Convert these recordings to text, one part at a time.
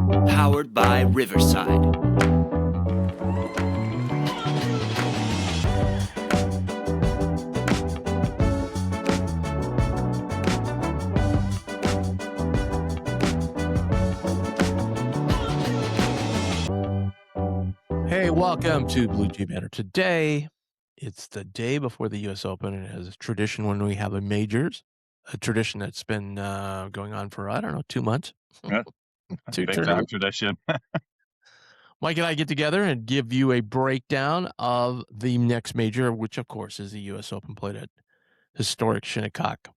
Powered by Riverside. Hey, welcome to BJB Today. It's the day before the U.S. Open, and it has a tradition when we have a majors, a tradition that's been going on for, 2 months. Yeah. Big time tradition. Mike and I get together and give you a breakdown of the next major, which, of course, is the U.S. Open played at historic Shinnecock.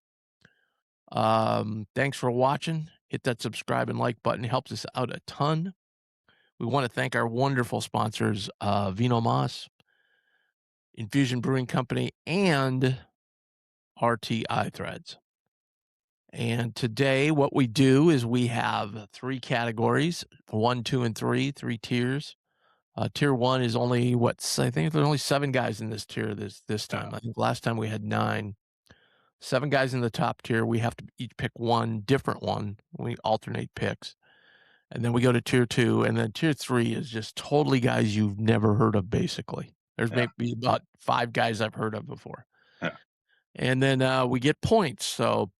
Thanks for watching. Hit that subscribe and like button. It helps us out a ton. We want to thank our wonderful sponsors, Vino Mas, Infusion Brewing Company, and RTI Threads. And today what we do is we have 3 categories, 1, 2, and 3 tiers. Tier 1 is only I think there's only 7 guys in this tier this time. Yeah. I think last time we had 9. 7 guys in the top tier. We have to each pick one different one. We alternate picks. And then we go to tier 2, and then tier 3 is just totally guys you've never heard of, basically. There's maybe about 5 guys I've heard of before. Yeah. And then we get points. So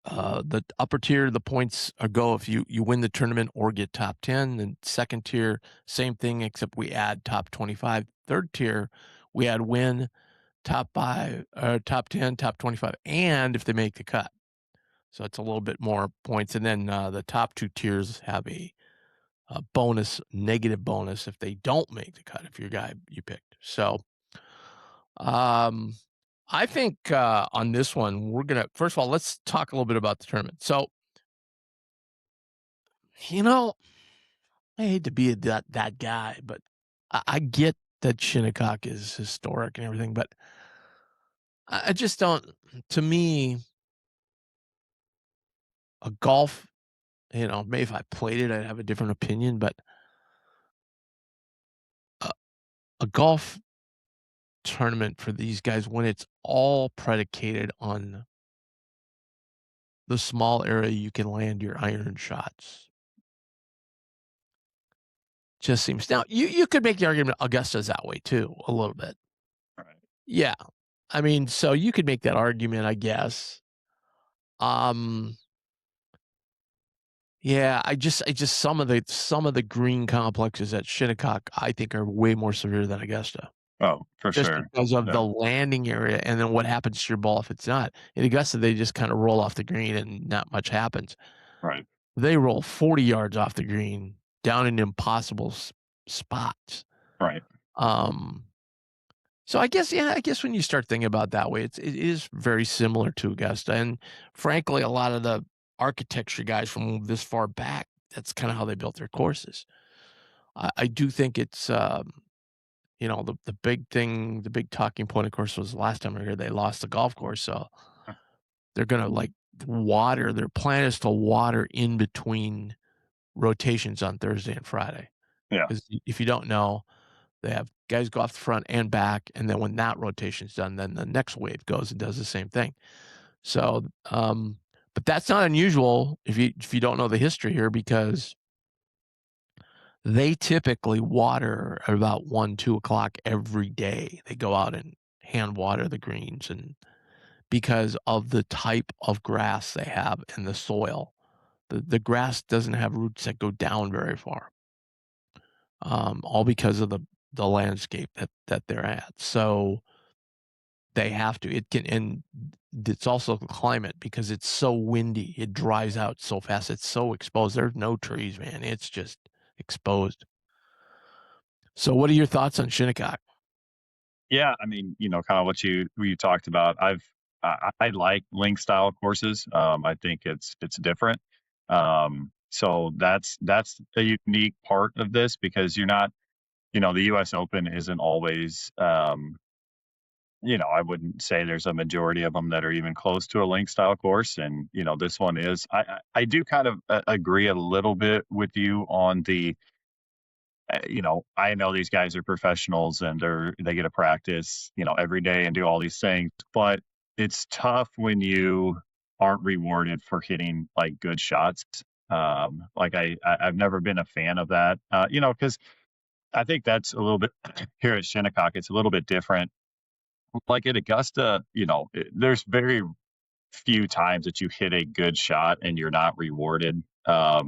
the upper tier, the points go if you win the tournament or get top 10. And second tier, same thing, except we add top 25. Third tier, we add win, top 5, top 10, top 25, and if they make the cut. So it's a little bit more points. And then the top 2 tiers have a bonus, negative bonus if they don't make the cut, if your guy you picked. So I think on this one, we're going to, first of all, let's talk a little bit about the tournament. So, I hate to be that guy, but I get that Shinnecock is historic and everything, but I just don't, to me, a golf, maybe if I played it, I'd have a different opinion, but a golf tournament for these guys, when it's all predicated on the small area you can land your iron shots, just seems, now you could make the argument Augusta's that way too, a little bit. Right. Yeah. I mean, so you could make that argument, I guess. Yeah, I just some of the green complexes at Shinnecock, I think, are way more severe than Augusta. Oh, for Just sure. because of Yeah. the landing area, and then what happens to your ball if it's not. In Augusta, they just kind of roll off the green and not much happens. Right. They roll 40 yards off the green down in impossible spots. Right. So I guess when you start thinking about it that way, it is very similar to Augusta. And frankly, a lot of the architecture guys from this far back, that's kind of how they built their courses. I do think it's, the big thing, the big talking point, of course, was the last time we were here, they lost the golf course. So they're going to water. Their plan is to water in between rotations on Thursday and Friday. Yeah. Because if you don't know, they have guys go off the front and back, and then when that rotation's done, then the next wave goes and does the same thing. So, but that's not unusual if you don't know the history here, because they typically water at about 1, 2 o'clock every day. They go out and hand water the greens, and because of the type of grass they have and the soil, the grass doesn't have roots that go down very far. All because of the landscape that they're at. So they have to. And it's also the climate, because it's so windy. It dries out so fast. It's so exposed. There's no trees, man. It's just exposed. So what are your thoughts on Shinnecock? Yeah. I mean, kind of what you talked about. I like link style courses. I think it's different. So that's a unique part of this, because you're not, the U.S. Open isn't always, I wouldn't say there's a majority of them that are even close to a link style course. And, this one is. I do kind of agree a little bit with you on the, I know these guys are professionals and they get to practice, every day and do all these things, but it's tough when you aren't rewarded for hitting like good shots. Like I've never been a fan of that. Because I think that's a little bit here at Shinnecock. It's a little bit different. Like at Augusta, there's very few times that you hit a good shot and you're not rewarded. At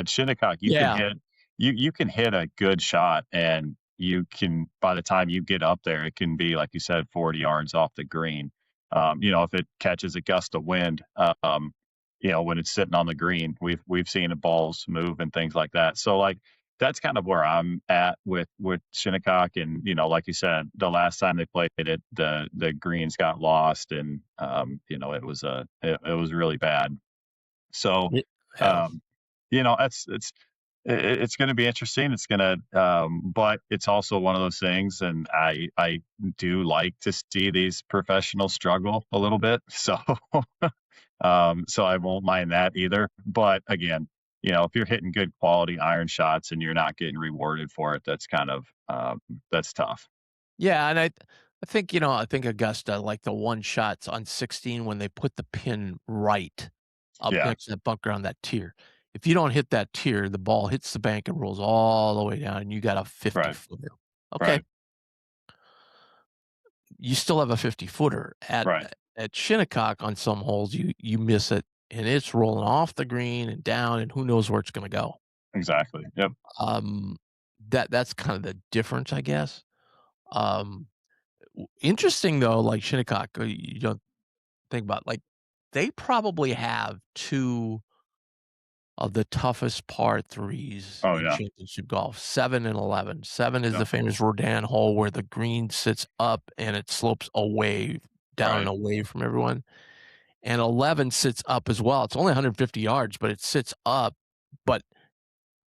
Shinnecock, Yeah. you can hit a good shot and you can by the time you get up there, it can be like you said, 40 yards off the green. If it catches a gust of wind, when it's sitting on the green, we've seen the balls move and things like that. So like that's kind of where I'm at with Shinnecock, and like you said, the last time they played it, the greens got lost, and it was really bad. So, Yeah. um, it's going to be interesting. It's going to, but it's also one of those things, and I do like to see these professionals struggle a little bit. So, so I won't mind that either. But again, if you're hitting good quality iron shots and you're not getting rewarded for it, that's kind of that's tough. Yeah, and I think Augusta, like the one shots on 16 when they put the pin right up Yeah, next to that bunker on that tier. If you don't hit that tier, the ball hits the bank and rolls all the way down, and you got a 50 right, footer. Okay, right, you still have a 50 footer right, at Shinnecock. On some holes, you miss it, and it's rolling off the green and down, and who knows where it's going to go. exactly. Yep. Um, that's kind of the difference, I guess. Um, Interesting though, like Shinnecock, you don't think about like they probably have two of the toughest par threes Oh in yeah. championship golf, 7 and 11. 7 is Yep. the famous Rodan hole where the green sits up and it slopes away, down and Right. away from everyone. And 11 sits up as well. It's only 150 yards, but it sits up. But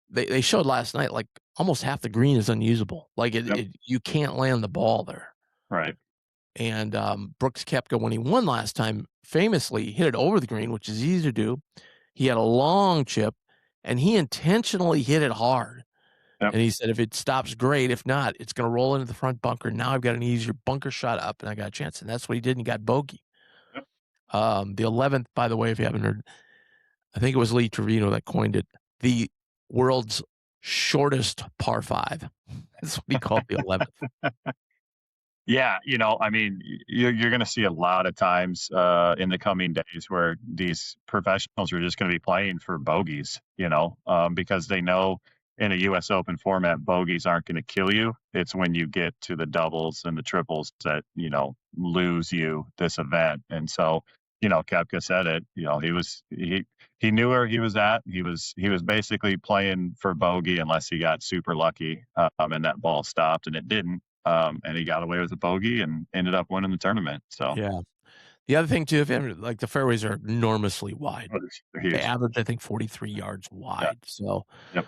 they showed last night like almost half the green is unusable. Like Yep. you can't land the ball there. Right. And Brooks Koepka, when he won last time, famously hit it over the green, which is easy to do. He had a long chip, and he intentionally hit it hard. Yep. And he said, if it stops, great. If not, it's going to roll into the front bunker. Now I've got an easier bunker shot up, and I got a chance. And that's what he did, and he got bogey. Yep. The 11th, by the way, if you haven't heard, I think it was Lee Trevino that coined it, the world's shortest par 5. That's what he called the 11th. Yeah, I mean, you're going to see a lot of times in the coming days where these professionals are just going to be playing for bogeys, because they know in a U.S. Open format, bogeys aren't going to kill you. It's when you get to the doubles and the triples that lose you this event. And so, Koepka said it. He knew where he was at. He was basically playing for bogey unless he got super lucky and that ball stopped, and it didn't. And he got away with a bogey and ended up winning the tournament. So Yeah. The other thing too, if you ever, like the fairways are enormously wide. they're They huge. average, I think, 43 yards Yeah. wide. So, Yep.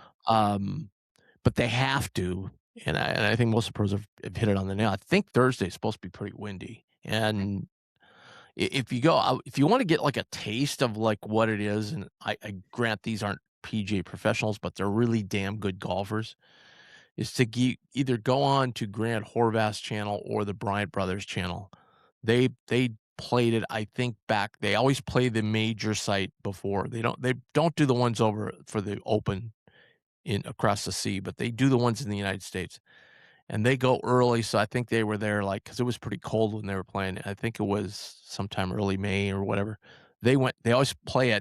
but they have to, and I think most of the pros have hit it on the nail. I think Thursday is supposed to be pretty windy, and if you go out, if you want to get like a taste of like what it is, and I grant these aren't PGA professionals, but they're really damn good golfers, is to either go on to Grant Horvath's channel or the Bryant Brothers channel. They played it, I think, back. They always play the major site before. They don't do the ones over for the Open in across the sea, but they do the ones in the United States. And they go early, so I think they were there like because it was pretty cold when they were playing. I think it was sometime early May or whatever. They always play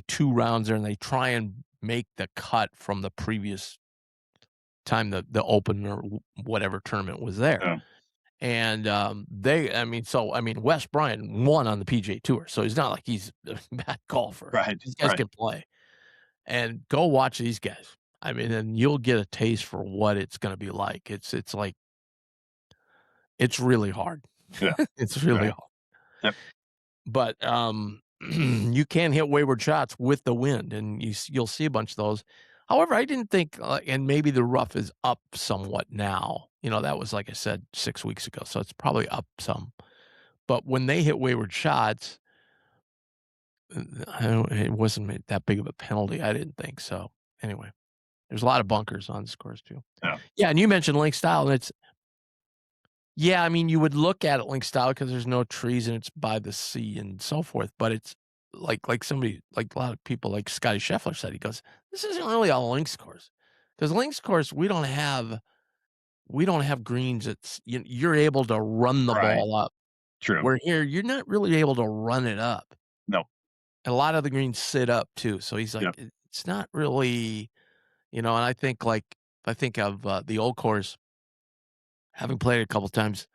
2 rounds there, and they try and make the cut from the previous time the Open or whatever tournament was there. Yeah. And, Wes Bryant won on the PGA Tour, so he's not like he's a bad golfer. Right. These guys Right. can play. And go watch these guys. I mean, and you'll get a taste for what it's gonna be like. It's like it's really hard. Yeah. It's really Right. hard. Yep. But, you can hit wayward shots with the wind, and you'll see a bunch of those. However, I didn't think, and maybe the rough is up somewhat now. That was, like I said, 6 weeks ago, so it's probably up some. But when they hit wayward shots, it wasn't that big of a penalty, I didn't think. So, anyway, there's a lot of bunkers on this course too. Yeah. Yeah, and you mentioned link style, and I mean, you would look at it link style because there's no trees and it's by the sea and so forth, but like somebody, like a lot of people, like Scotty Scheffler said, he goes, "This isn't really a links course, because links course we don't have greens. You're able to run the Right. ball up. True. Where here you're not really able to run it up, No. and a lot of the greens sit up too. So he's like, Yep. it's not really, And I think of the old course, having played it a couple times.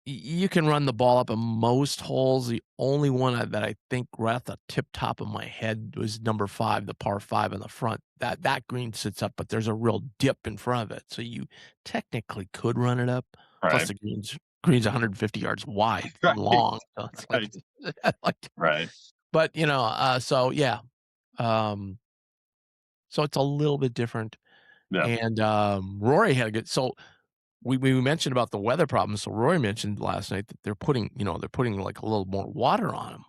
You can run the ball up in most holes. The only one that I think right off the tip top of my head was number 5, the par 5 in the front. That green sits up, but there's a real dip in front of it, so you technically could run it up. Plus, Right. the green's 150 yards wide and Right. long, so it's Right. like, Right. but so yeah, so it's a little bit different. Yeah. And Rory had a good. So we mentioned about the weather problems. So Rory mentioned last night that they're putting like a little more water on them.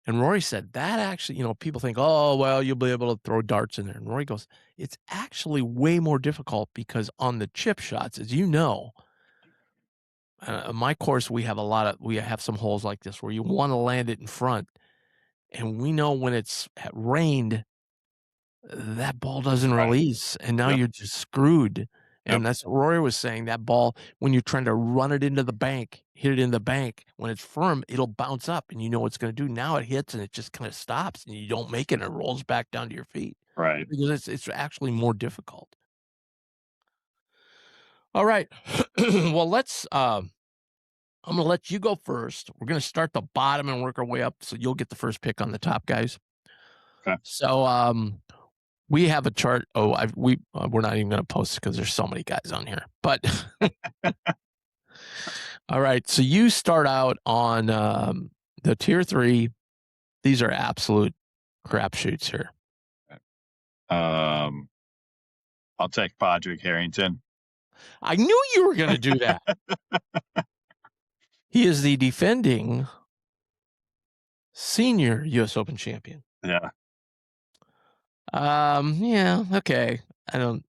And Rory said that actually, people think, oh, well, you'll be able to throw darts in there. And Rory goes, it's actually way more difficult because on the chip shots, as you know, my course, we have some holes like this where you want to land it in front. And we know when it's rained, that ball doesn't Right. release, and now Yep. you're just screwed. And Yep. that's what Rory was saying. That ball, when you're trying to run it into the bank, hit it in the bank, when it's firm, it'll bounce up, and you know what it's going to do. Now it hits, and it just kind of stops, and you don't make it, and it rolls back down to your feet. Right. Because it's actually more difficult. All right. Well, I'm going to let you go first. We're going to start the bottom and work our way up, so you'll get the first pick on the top guys. Okay. So, we have a chart. Oh, we're not even going to post it because there's so many guys on here. But all right, so you start out on the tier 3. These are absolute crapshoots here. I'll take Padraig Harrington. I knew you were going to do that. He is the defending senior U.S. Open champion. Yeah. Yeah. Okay. I don't.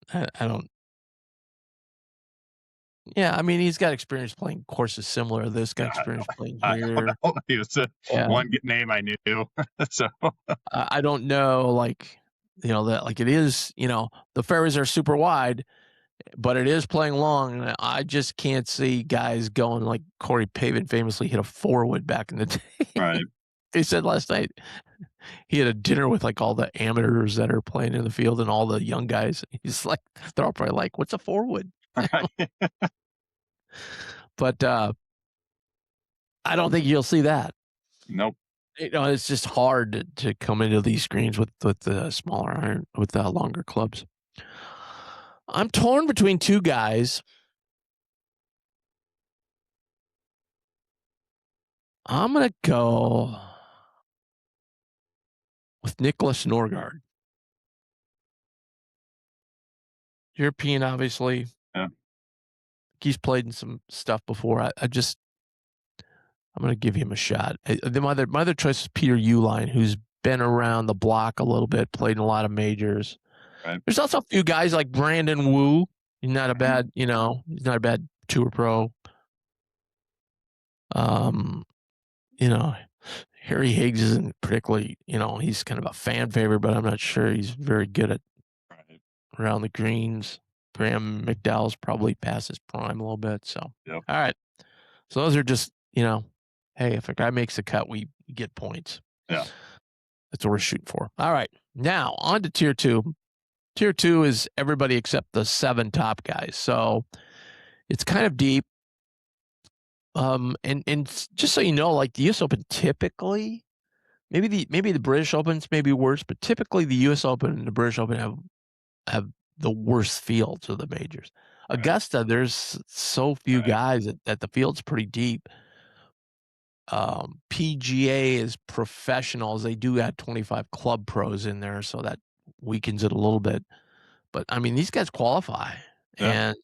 Yeah, I mean, he's got experience playing courses similar to this. Got experience playing I here. don't know. He was the one name I knew. So I don't know, like, that, like, it is, the fairways are super wide, but it is playing long. And I just can't see guys going like Corey Pavin famously hit a 4-wood back in the day. right. He said last night he had a dinner with like all the amateurs that are playing in the field and all the young guys. He's like, they're all probably like, what's a 4-wood? Right. But I don't think you'll see that. Nope. It's just hard to come into these greens with the smaller iron, with the longer clubs. I'm torn between two guys. I'm going to go with Nicholas Norgard. European, obviously. Yeah. He's played in some stuff before. I'm going to give him a shot. My other choice is Peter Uihlein, who's been around the block a little bit, played in a lot of majors. Right. There's also a few guys like Brandon Wu. He's not a bad, he's not a bad tour pro. Harry Higgs isn't particularly, he's kind of a fan favorite, but I'm not sure he's very good at around the greens. Graham McDowell's probably past his prime a little bit. So, Yep. All right. So those are just, hey, if a guy makes a cut, we get points. Yeah. That's what we're shooting for. All right. Now on to tier 2. Tier 2 is everybody except the 7 top guys. So it's kind of deep. And just so you know, like the U.S. Open typically, maybe the British Opens may be worse, but typically the U.S. Open and the British Open have the worst fields of the majors. Right. Augusta, there's so few guys that the field's pretty deep. PGA is professionals. They do add 25 club pros in there, so that weakens it a little bit. But I mean, these guys qualify, and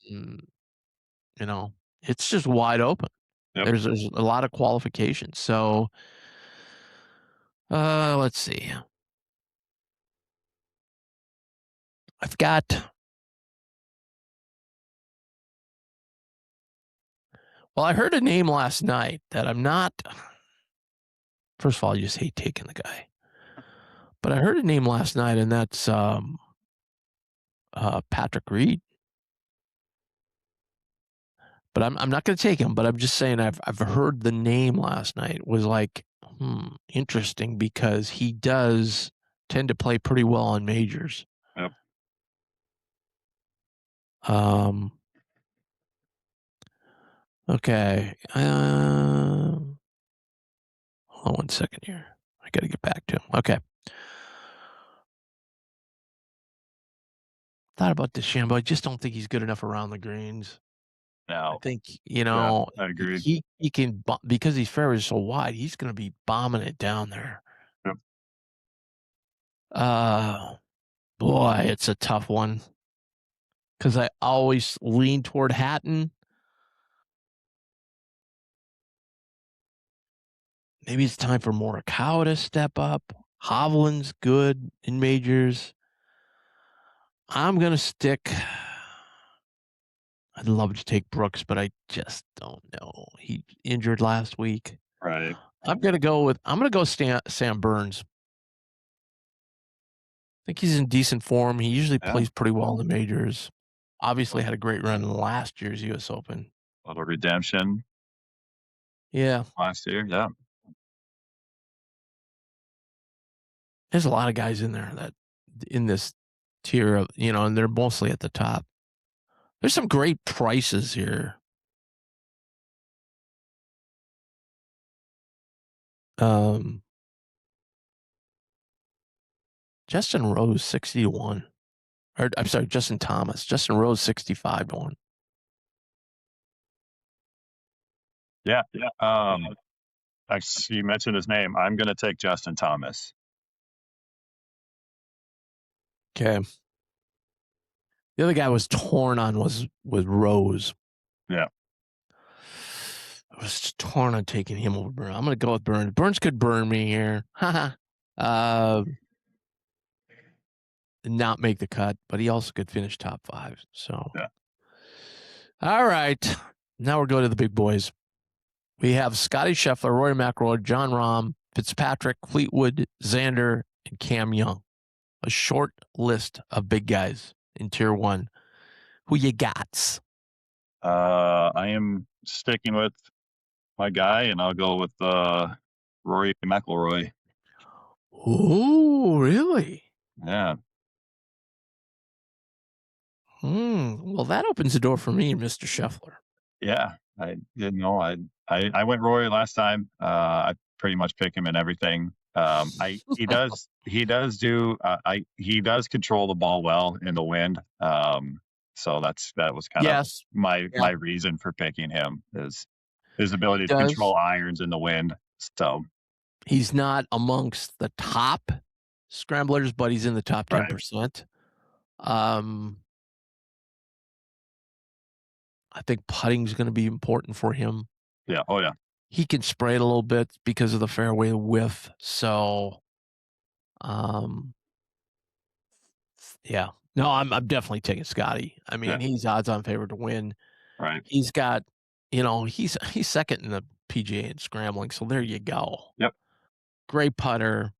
it's just wide open. Yep. There's a lot of qualifications. So, let's see. I've got. Well, I heard a name last night that I'm not First of all, I just hate taking the guy. But I heard a name last night, and that's Patrick Reed. But I'm not going to take him. But I'm just saying I've heard the name last night was like interesting because he does tend to play pretty well on majors. Yep. Okay. Hold on 1 second here. I got to get back to him. Okay. Thought about DeChambeau. I just don't think he's good enough around the greens. I Now, think, yeah, I agree. he can, because these fairways are so wide, he's going to be bombing it down there. Yep. Boy, it's a tough one. Because I always lean toward Hatton. Maybe it's time for Morikawa to step up. Hovland's good in majors. I'm going to stick. I'd love to take Brooks, but I just don't know. He injured last week. Right. I'm going to go Sam Burns. I think he's in decent form. He usually plays pretty well in the majors. Obviously had a great run in last year's U.S. Open. A little redemption. Yeah. Last year, yeah. There's a lot of guys in there that in this tier of, and they're mostly at the top. There's some great prices here. Justin Rose 60-1. Or I'm sorry, Justin Thomas. Justin Rose 65-1. Yeah. Actually, you mentioned his name. I'm going to take Justin Thomas. Okay. The other guy was torn on was Rose. Yeah. I was torn on taking him over Burns. I'm going to go with Burns. Burns could burn me here. Not make the cut, but he also could finish top 5. So, yeah. All right. Now we're going to the big boys. We have Scotty Scheffler, Rory McIlroy, Jon Rahm, Fitzpatrick, Fleetwood, Xander, and Cam Young. A short list of big guys in Tier 1. Who you got? I am sticking with my guy, and I'll go with Rory McIlroy. Oh, really? Yeah. Well, that opens the door for me, Mr. Scheffler. Yeah, I didn't know. I went Rory last time. I pretty much pick him in everything. He does control the ball well in the wind. So that was kind of my reason for picking him is his ability to control irons in the wind. So he's not amongst the top scramblers, but he's in the top 10%. I think putting's going to be important for him. Yeah. Oh, yeah. He can spray it a little bit because of the fairway width. So, yeah. No, I'm definitely taking Scotty. I mean, he's odds-on favorite to win. Right. He's got, he's second in the PGA in scrambling. So there you go. Yep. Great putter.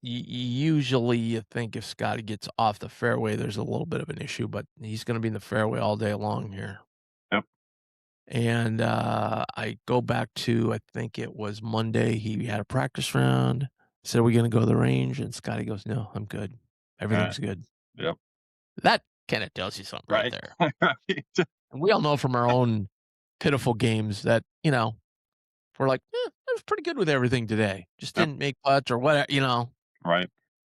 Usually you think if Scotty gets off the fairway, there's a little bit of an issue, but he's going to be in the fairway all day long here. Yep. And I go back to, I think it was Monday. He had a practice round. Said, "Are we going to go to the range?" And Scotty goes, "No, I'm good. Everything's good." Yep. That kind of tells you something right there. Right. And we all know from our own pitiful games that, we're like, it was pretty good with everything today. Just didn't make putts or whatever, Right.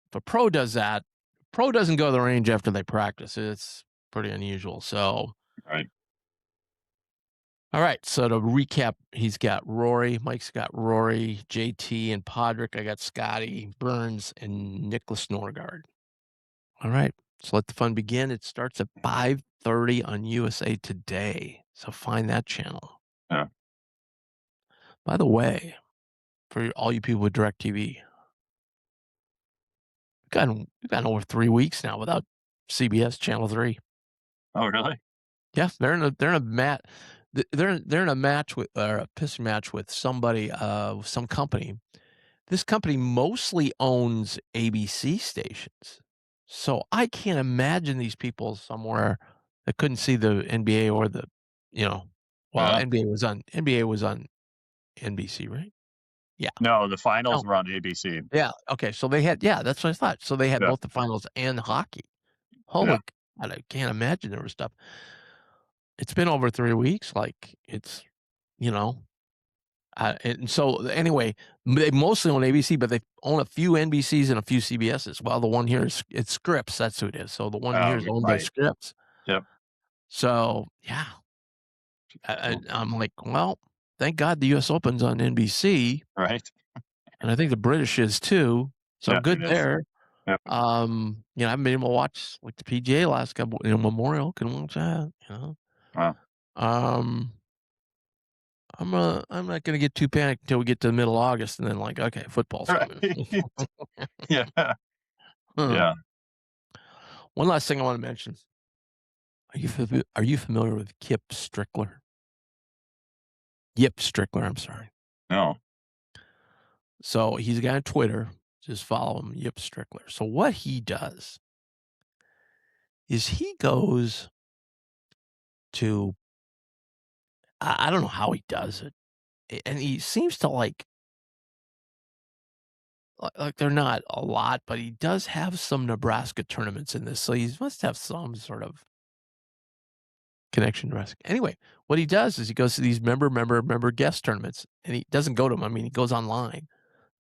If a pro does that, pro doesn't go to the range after they practice. It's pretty unusual. So, right. All right. So to recap, he's got Rory, Mike's got Rory, JT, and Podrick. I got Scotty, Burns, and Nicholas Norgard. All right. So let the fun begin. It starts at 5:30 on USA Today. So find that channel. Yeah. By the way, for all you people with DirecTV, we've gotten over 3 weeks now without CBS Channel 3. Oh, really? Yeah, they're in a they're in a match with or a pissing match with somebody, some company. This company mostly owns ABC stations. So I can't imagine these people somewhere that couldn't see the NBA or the, you know, well, Yeah. NBA was on NBC, right? Yeah. No, the finals No. were on ABC. Yeah. Okay. So they had, yeah, that's what I thought. So they had Yeah. both the finals and hockey. Yeah. Holy God, I can't imagine there was stuff. It's been over 3 weeks. Like it's, you know, and so anyway, they mostly own ABC, but they own a few NBCs and a few CBSs. Well, the one here is it's Scripps. That's who it is. So the one here is owned by Right. Scripps. Yep. So yeah, So, I'm like, well, thank God the U.S. Open's on NBC, right. and I think the British is too. So Yeah, good it is. there. Yep. I've been able to watch like the PGA last couple, Memorial can watch that. Wow. Um, I'm not gonna get too panicked until we get to the middle of August, and then like, okay, football's Right. coming. Yeah. Huh. Yeah. One last thing I want to mention. Are you familiar with Kip Strickler? Yip Strickler, I'm sorry. No. So he's a guy on Twitter. Just follow him, Yip Strickler. So what he does is he goes to I don't know how he does it. And he seems to like they're not a lot, but he does have some Nebraska tournaments in this. So he must have some sort of connection to Nebraska. Anyway, what he does is he goes to these member guest tournaments, and he doesn't go to them. I mean, he goes online,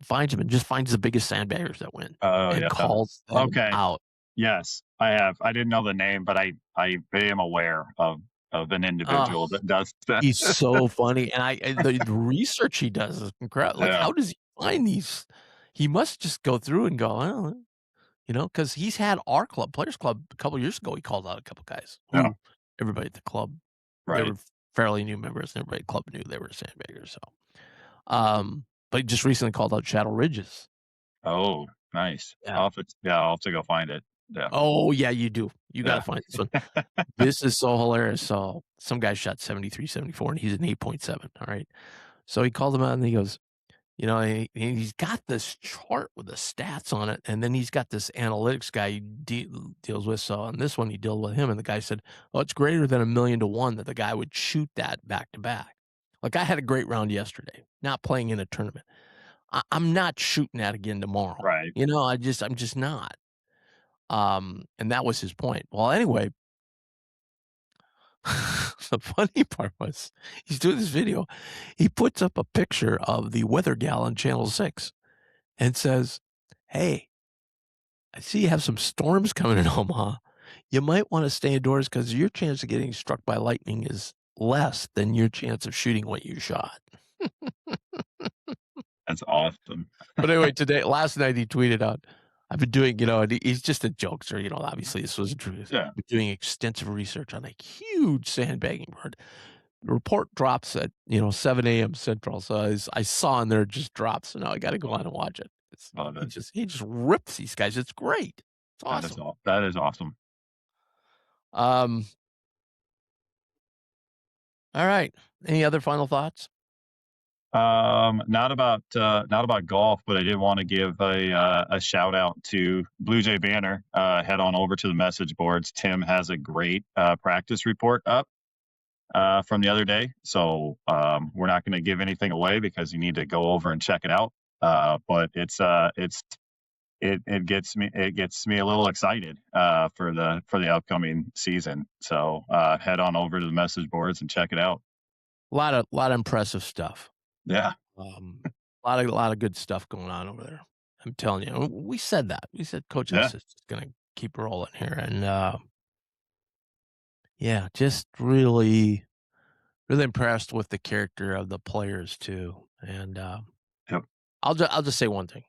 finds them, and just finds the biggest sandbaggers that win Oh, and yeah. calls them Okay. out. Yes, I have. I didn't know the name, but I am aware of an Oh, individual that does that. he's so funny, and the research he does is incredible. Like, Yeah. how does he find these? He must just go through and go, oh, because he's had our club, Players Club, a couple years ago. He called out a couple guys Yeah. who everybody at the club, they Right. were fairly new members, and everybody at the club knew they were sandbaggers. So, but he just recently called out Shadow Ridges. Oh, nice. Yeah. I'll have to go find it. Yeah. Oh yeah, you do. You got to Yeah. find this one. This is so hilarious. So some guy shot 73, 74, and he's an 8.7. All right. So he called him out and he goes, and he's got this chart with the stats on it. And then he's got this analytics guy he deals with. So on this one, he dealt with him. And the guy said, oh, it's greater than 1,000,000 to 1 that the guy would shoot that back to back. Like I had a great round yesterday, not playing in a tournament. I'm not shooting that again tomorrow. Right. I'm just not. And that was his point. Well, anyway, the funny part was he's doing this video. He puts up a picture of the weather gal on Channel 6 and says, hey, I see you have some storms coming in Omaha. You might want to stay indoors because your chance of getting struck by lightning is less than your chance of shooting what you shot. That's awesome. But anyway, last night he tweeted out, I've been doing, and he's just a jokester, obviously this was true. Yeah. I've been doing extensive research on a huge sandbagging bird. The report drops at, 7 a.m. Central. So I saw in there it just drops. So now I got to go on and watch it. Love it. He just rips these guys. It's great. It's awesome. That is awesome. All right. Any other final thoughts? Not about golf, but I did want to give a shout out to Blue Jay Banner. Head on over to the message boards. Tim has a great practice report up from the other day, so we're not going to give anything away because you need to go over and check it out. But it gets me a little excited for the upcoming season. So head on over to the message boards and check it out. A lot of impressive stuff. Yeah. A lot of good stuff going on over there. I'm telling you, we said that. We said Coach S is going to keep rolling here, and just really, really impressed with the character of the players too. And Yep. I'll just say one thing.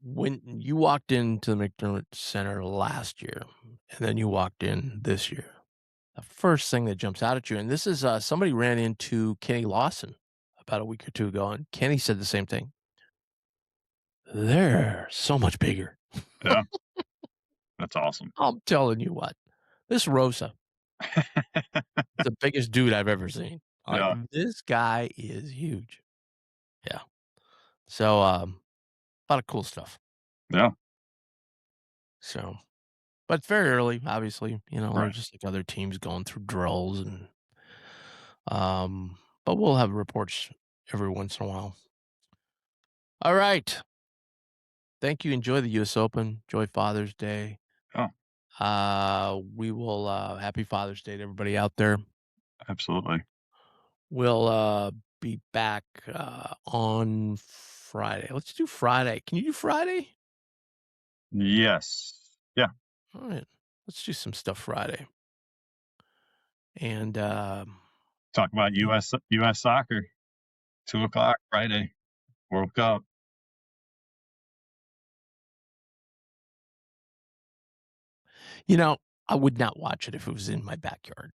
When you walked into the McDermott Center last year, and then you walked in this year, the first thing that jumps out at you, and this is somebody ran into Kenny Lawson about a week or two ago, and Kenny said the same thing. They're so much bigger. Yeah. That's awesome. I'm telling you what, this Rosa, It's the biggest dude I've ever seen. Like, Yeah. this guy is huge. Yeah. So, a lot of cool stuff. Yeah. So, but it's very early, obviously. They're Right. just like other teams going through drills but we'll have reports every once in a while. All right. Thank you. Enjoy the US Open. Enjoy Father's Day. Oh, We will happy Father's Day to everybody out there. absolutely. We'll be back on Friday. Let's do Friday. Can you do Friday? Yes. Yeah. All right. Let's do some stuff Friday. And Talk about US soccer. 2 o'clock Friday. World Cup. I would not watch it if it was in my backyard.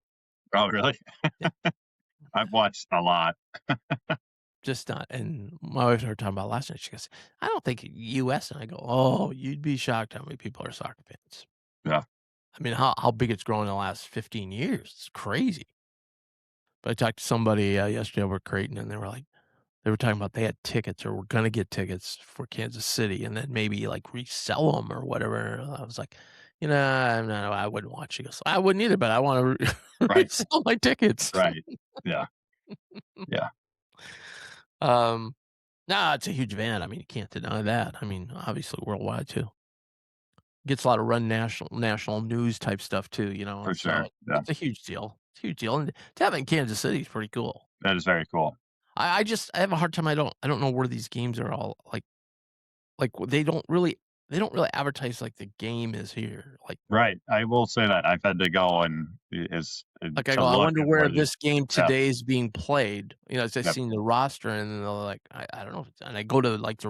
Oh, really? Yeah. I've watched a lot. Just not. And my wife and I were talking about last night. She goes, I don't think US. And I go, oh, you'd be shocked how many people are soccer fans. Yeah. I mean, how big it's grown in the last 15 years. It's crazy. But I talked to somebody yesterday over at Creighton, and they were talking about they had tickets or were going to get tickets for Kansas City and then maybe like resell them or whatever. I was like, no, I wouldn't watch. She goes, I wouldn't either, but I want to Right. resell my tickets. Right. Yeah. Yeah. Um, no, it's a huge event. I mean, you can't deny that. I mean, obviously worldwide too. Gets a lot of run national news type stuff too, For and sure. so Yeah. it's a huge deal. It's a huge deal. And to have it in Kansas City is pretty cool. That is very cool. I have a hard time. I don't know where these games are all like they don't really advertise like the game is here. Right. I will say that I've had to go and Like I to go, I look wonder at where where the this game yeah. today is being played. As I Yep. seen the roster, and then they're like, I don't know, and I go to like the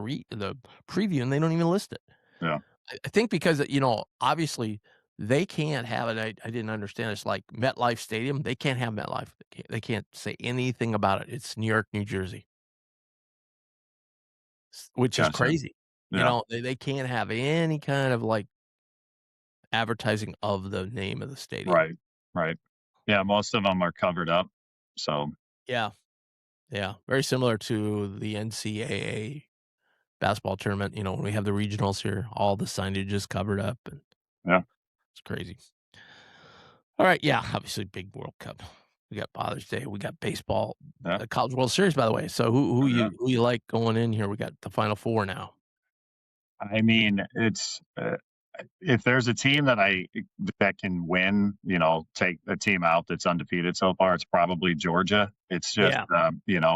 preview, and they don't even list it. Yeah. I think because obviously they can't have it. I didn't understand. It's like MetLife Stadium. They can't have MetLife. They can't say anything about it. It's New York, New Jersey, which is Gotcha. crazy. Yeah. They can't have any kind of like advertising of the name of the stadium. Right. Right. Yeah. Most of them are covered up. So Yeah. Yeah. Very similar to the NCAA basketball tournament. When we have the regionals here, all the signage is covered up, and yeah. it's crazy. All right. Yeah. Obviously, big World Cup. We got Father's Day. We got baseball, Yeah. College World Series, by the way. So who Oh, you yeah. who you like going in here? We got the Final Four now. I mean, it's if there's a team that can win, take a team out that's undefeated so far, it's probably Georgia. It's just, Yeah.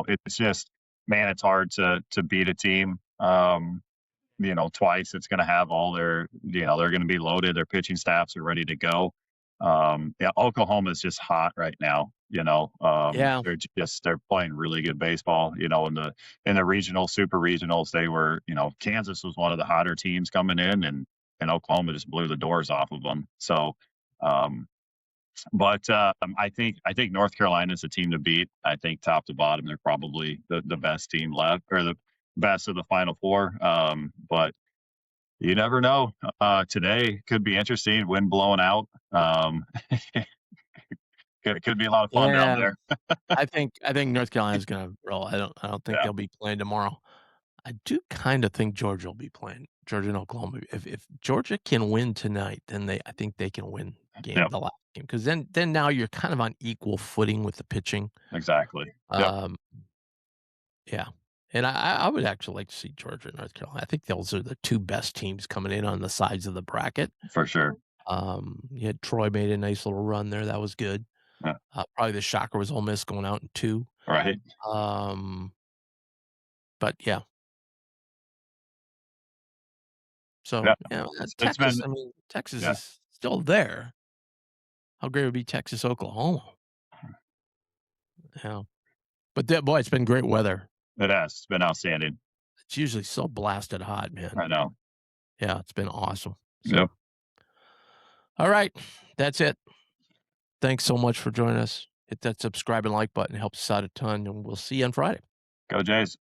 it's just, man, it's hard to beat a team. Twice. It's going to have all they're going to be loaded. Their pitching staffs are ready to go. Yeah, Oklahoma is just hot right now. Yeah. They're playing really good baseball. In the regional, super regionals, they were, Kansas was one of the hotter teams coming in, and Oklahoma just blew the doors off of them. So, um, but I think North Carolina is a team to beat. I think top to bottom, they're probably the best team left, or the best of the Final Four. But you never know. Today could be interesting. Wind blowing out. Could be a lot of fun down Yeah. there. I think North Carolina's gonna roll. I don't think Yeah. they'll be playing tomorrow. I do kind of think Georgia will be playing. Georgia and Oklahoma. If Georgia can win tonight, then I think they can win Yeah. the last game, because then now you're kind of on equal footing with the pitching. Exactly. Yep. Um, yeah, and I would actually like to see Georgia and North Carolina. I think those are the two best teams coming in on the sides of the bracket. For sure. You had Troy made a nice little run there. That was good. Yeah. Probably the shocker was Ole Miss going out in 2. Right. But yeah. So, Yeah. yeah, It's been Texas, I mean, Texas yeah. is still there. How great would be Texas, Oklahoma? Yeah. But boy, it's been great weather. It has. It's been outstanding. It's usually so blasted hot, man. I know. Yeah, it's been awesome. So, Yep. all right, that's it. Thanks so much for joining us. Hit that subscribe and like button. It helps us out a ton, and we'll see you on Friday. Go Jays.